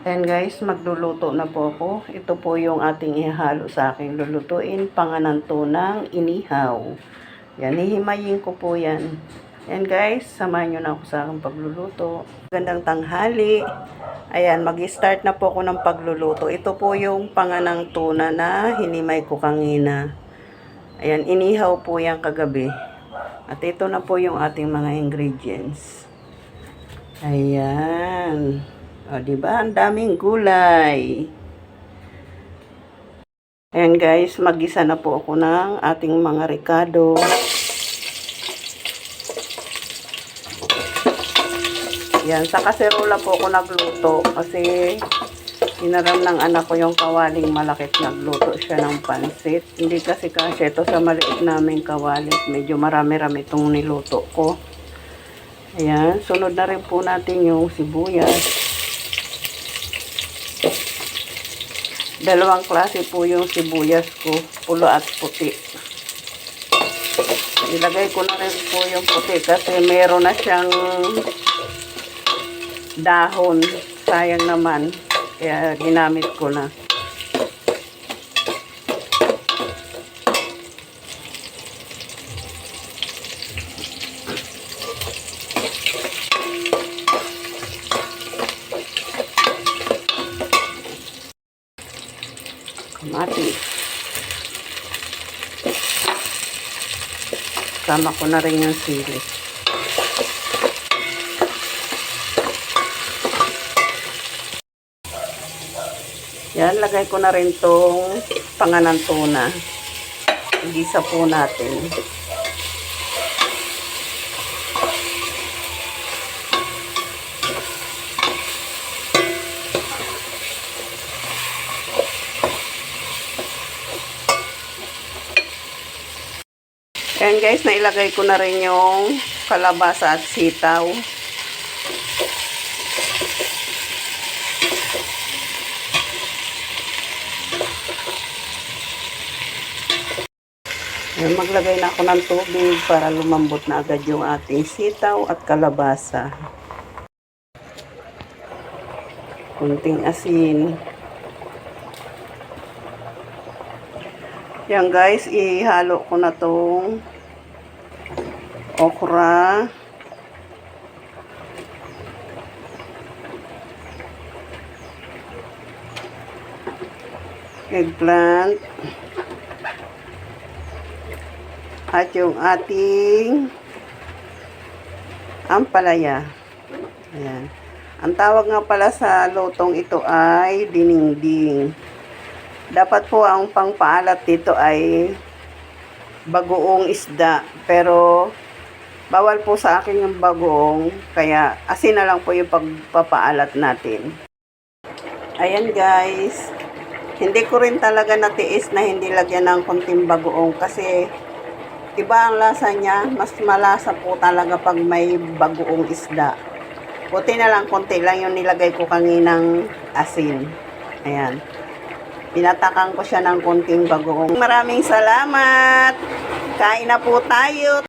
And guys, magluluto na po ako. Ito po yung ating ihalo sa aking lulutuin. Panganan tunang inihaw. Yan, hihimayin ko po yan. And guys, samahan nyo na ako sa aking pagluluto. Gandang tanghali. Ayan, mag-start na po ako ng pagluluto. Ito po yung panganang tuna na hinimay ko kanina. Ayan, inihaw po yan kagabi. At ito na po yung ating mga ingredients. Ayan. O, diba? Ang daming gulay. Ayan guys, mag-isa na po ako ng ating mga ricado. Yan, sa kaserola po ako nagluto kasi hinaram ng anak ko yung kawaling malakit, nagluto siya ng pansit. Hindi kasi ito sa maliit naming kawalit. Medyo marami-rami itong niluto ko. Ayan, sunod na rin po natin yung sibuyas. Dalawang klase po yung sibuyas ko, pulo at puti. Ilagay ko na rin po yung puti kasi meron na siyang dahon. Sayang naman. Kaya ginamit ko na. Kamatis. Sama ko na rin yung sili. Yan, lagay ko na rin tong panganan tuna. Igisa po natin. Ayan guys, nailagay ko na rin yung kalabasa at sitaw. Ayan, maglagay na ako ng tubig para lumambot na agad yung ating sitaw at kalabasa. Kunting asin. Yan guys, ihalo ko na tong okra, eggplant, at yung ating ampalaya. Ayan. Ang tawag nga pala sa lutong ito ay dinengdeng. Dapat po ang pangpaalat dito ay bagoong isda. Pero bawal po sa akin yung bagoong. Kaya asin na lang po yung pagpapaalat natin. Ayan guys. Hindi ko rin talaga natiis na hindi lagyan ng konting bagoong. Kasi iba ang lasa niya. Mas malasa po talaga pag may bagoong isda. Buti na lang, konti lang yung nilagay ko kaninang asin. Ayan. Pinatakan ko siya ng konting bagoong. Maraming salamat. Kain na po tayo.